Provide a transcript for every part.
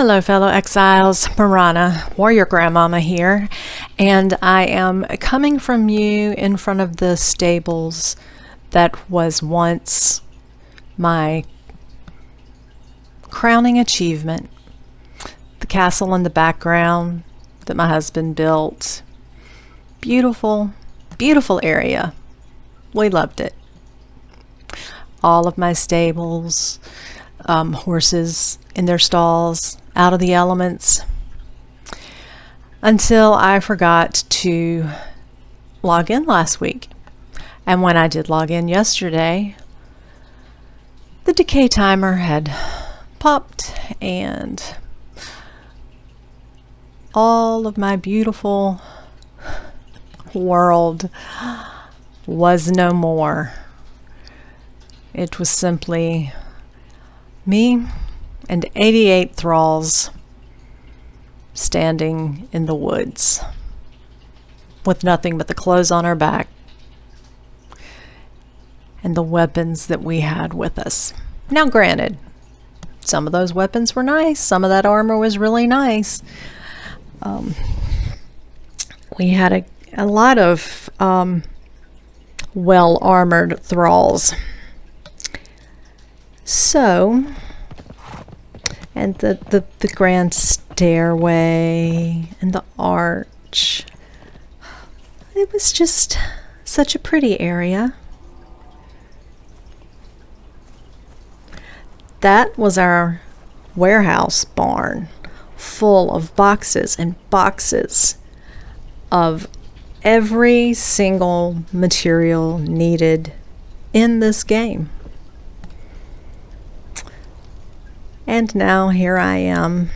Hello, fellow exiles. Marana, warrior grandmama here, and I am coming from you in front of the stables that was once my crowning achievement. The castle in the background that my husband built. Beautiful, beautiful area. We loved it. All of my stables, horses in their stalls, out of the elements, until I forgot to log in last week. And when I did log in yesterday, the decay timer had popped and all of my beautiful world was no more. It was simply me and 88 thralls standing in the woods with nothing but the clothes on our back and the weapons that we had with us. Now granted, some of those weapons were nice, some of that armor was really nice. We had a lot of well-armored thralls. So, and the grand stairway and the arch. It was just such a pretty area. That was our warehouse barn, full of boxes and boxes of every single material needed in this game. And now here I am,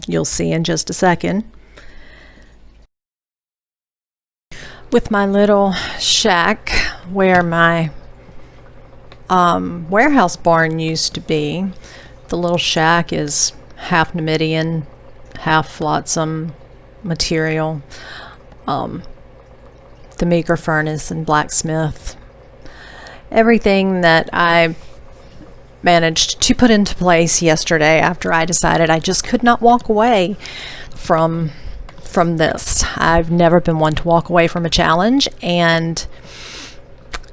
you'll see in just a second, with my little shack where my warehouse barn used to be. The little shack is half Numidian, half flotsam material. The meager furnace and blacksmith. Everything that I managed to put into place yesterday after I decided I just could not walk away from this. I've never been one to walk away from a challenge, and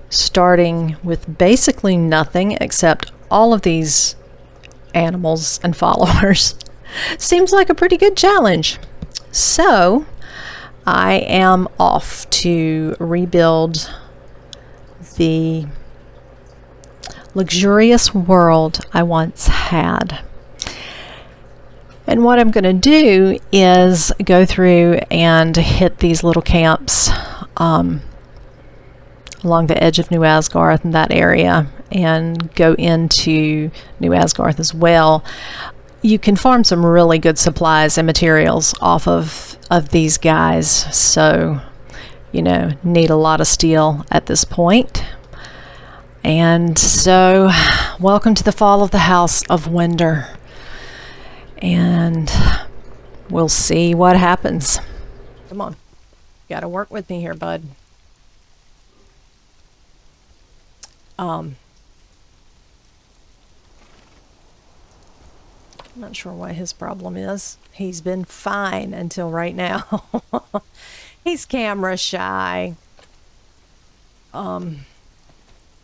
starting with basically nothing except all of these animals and followers seems like a pretty good challenge. So I am off to rebuild the luxurious world I once had. And what I'm going to do is go through and hit these little camps along the edge of New Asgarth in that area, and go into New Asgarth as well. You can farm some really good supplies and materials off of these guys, so you know, need a lot of steel at this point. And so, welcome to the fall of the House of Winder. And we'll see what happens. Come on. You gotta work with me here, bud. I'm not sure what his problem is. He's been fine until right now. He's camera shy.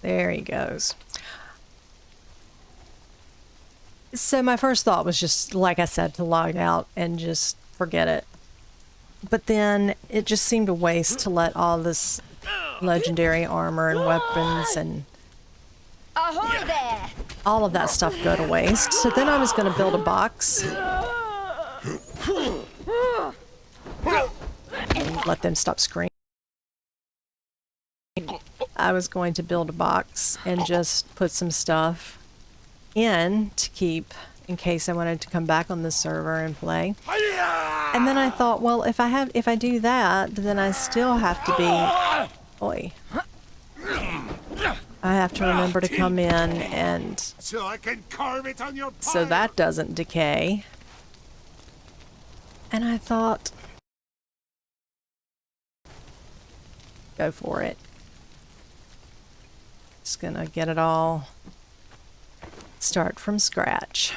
There he goes. So my first thought was just, like I said, to log out and just forget it. But then it just seemed a waste to let all this legendary armor and weapons and Ahoy there! all of that stuff go to waste. So then I was going to build a box and let them stop screaming. I was going to build a box and just put some stuff in to keep in case I wanted to come back on this server and play. And then I thought, well, if I do that, then I still have to be, oi. I have to remember to come in and so I can carve it on your pile. So that doesn't decay. And I thought, go for it. Just gonna get it all, start from scratch.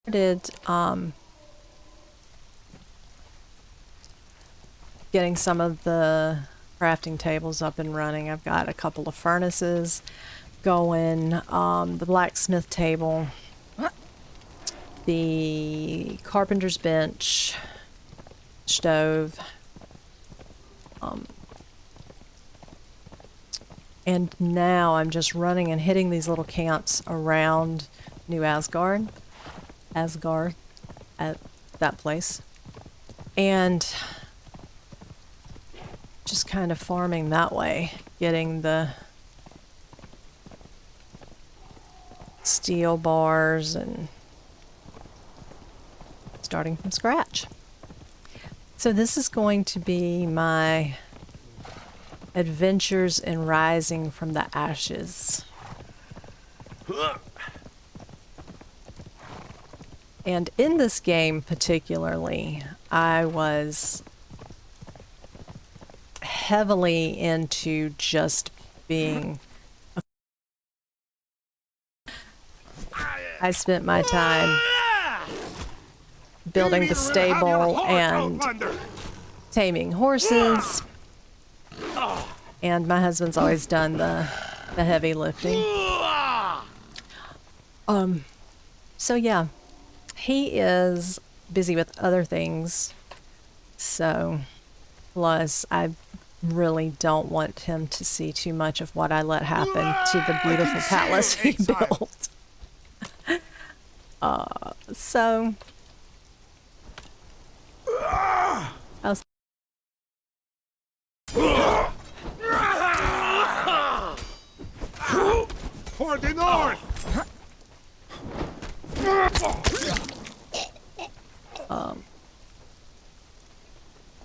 started getting some of the crafting tables up and running. I've got a couple of furnaces going, the blacksmith table, the carpenter's bench, stove, and now I'm just running and hitting these little camps around New Asgard, at that place, and just kind of farming that way, getting the steel bars and starting from scratch. So this is going to be my adventures in rising from the ashes. And in this game particularly, I was heavily into just being I spent my time building the stable and taming horses, and my husband's always done the heavy lifting. So yeah, he is busy with other things, so plus I really don't want him to see too much of what I let happen to the beautiful palace he built. So I'll For the north!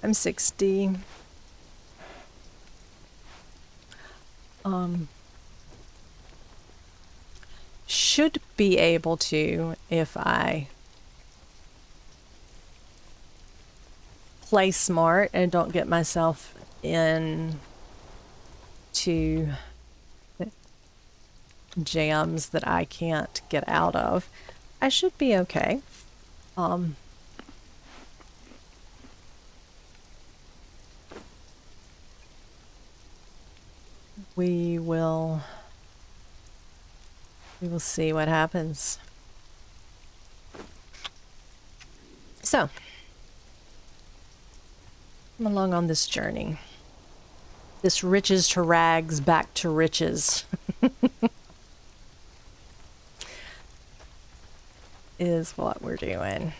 I'm 60. Should be able to, if I play smart and don't get myself in to jams that I can't get out of, I should be okay. We will see what happens. So, I'm along on this journey. This riches to rags, back to riches is what we're doing.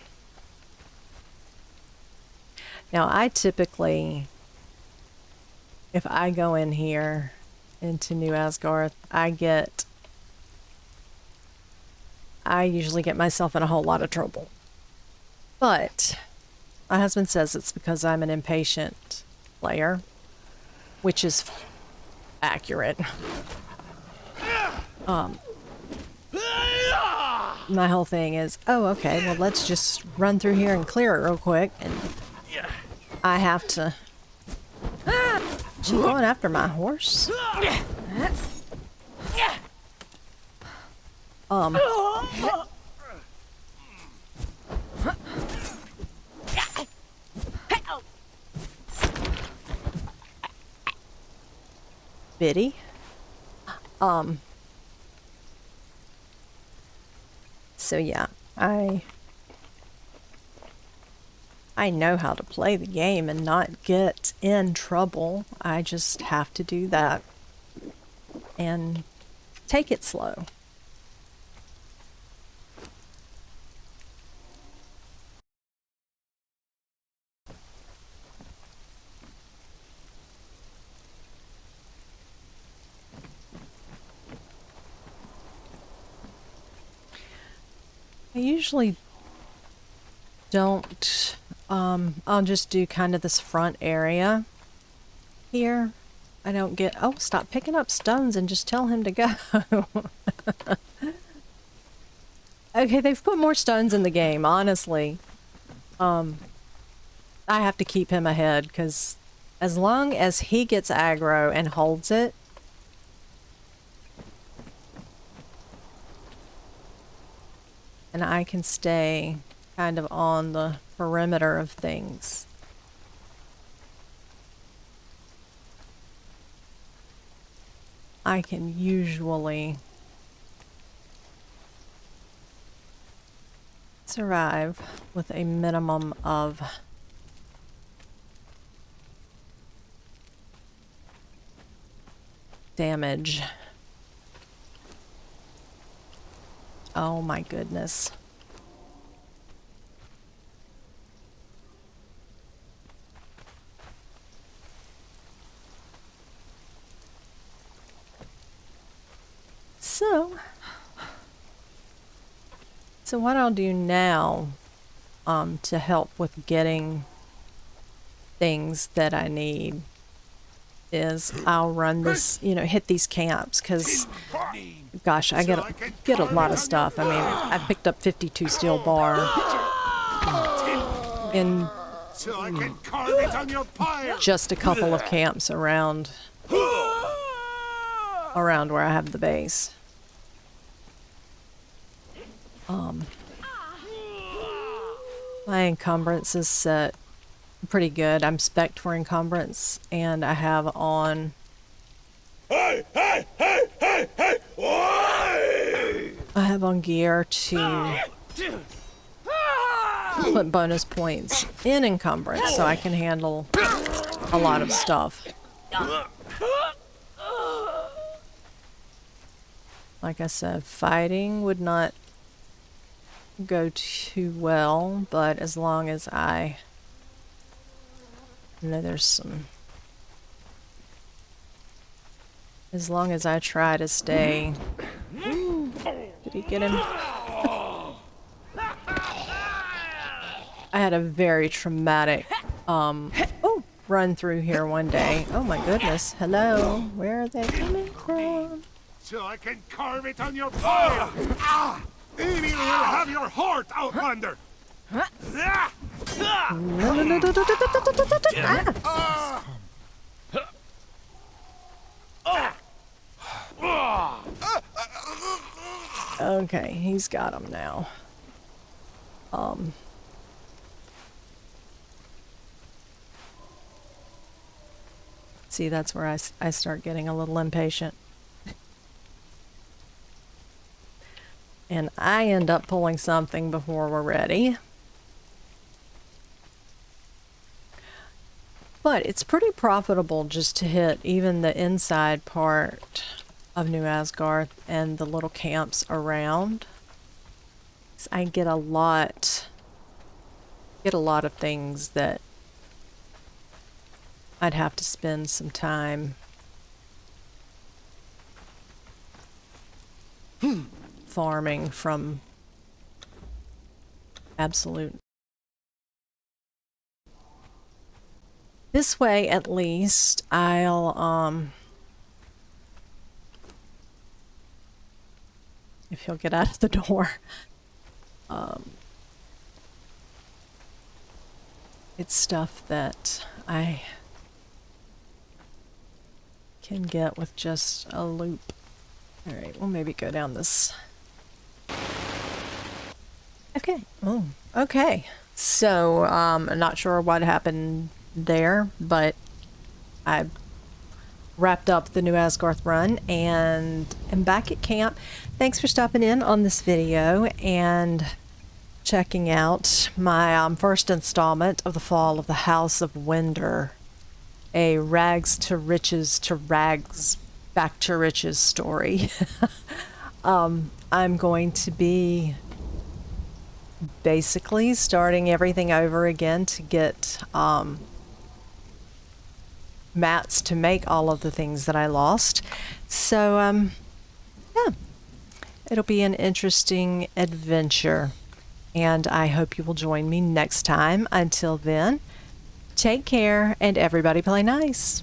Now, I typically, if I go in here into New Asgard, I usually get myself in a whole lot of trouble. But my husband says it's because I'm an impatient player, which is accurate. My whole thing is, oh, okay, well, let's just run through here and clear it real quick, and I have to... She going after my horse? Biddy? So yeah, I know how to play the game and not get in trouble. I just have to do that and take it slow. I usually don't, I'll just do kind of this front area here. I don't get, oh, stop picking up stones and just tell him to go. Okay, they've put more stones in the game, honestly. I have to keep him ahead, because as long as he gets aggro and holds it, and I can stay kind of on the perimeter of things. I can usually survive with a minimum of damage. Oh my goodness. So what I'll do now to help with getting things that I need is I'll run this, you know, hit these camps, because gosh, I get a lot of stuff. I mean, I picked up 52 steel bar in So I can carve it on your pyre. just a couple of camps around where I have the base. My encumbrance is set pretty good. I'm spec'd for encumbrance, and I have on gear to put bonus points in encumbrance so I can handle a lot of stuff. Like I said, fighting would not go too well, but as long as I know there's some... As long as I try to stay... Ooh, did he get him? I had a very traumatic run through here one day. Oh my goodness. Hello. Where are they coming from? So I can carve it on your pyre. Evil will have your heart, Outlander. Okay, he's got him now. See, that's where I start getting a little impatient. And I end up pulling something before we're ready. But it's pretty profitable just to hit even the inside part of New Asgard and the little camps around. So I get a lot of things that I'd have to spend some time farming from absolute. This way, at least, I'll, if he'll get out of the door, it's stuff that I can get with just a loop. Alright, we'll maybe go down this. Okay. Oh, okay. So, I'm not sure what happened there, but I wrapped up the New Asgard run and am back at camp. Thanks for stopping in on this video and checking out my first installment of the Fall of the House of Winder, a rags to riches to rags back to riches story. I'm going to be basically starting everything over again to get mats to make all of the things that I lost. So yeah, it'll be an interesting adventure, and I hope you will join me next time. Until then, take care and everybody play nice.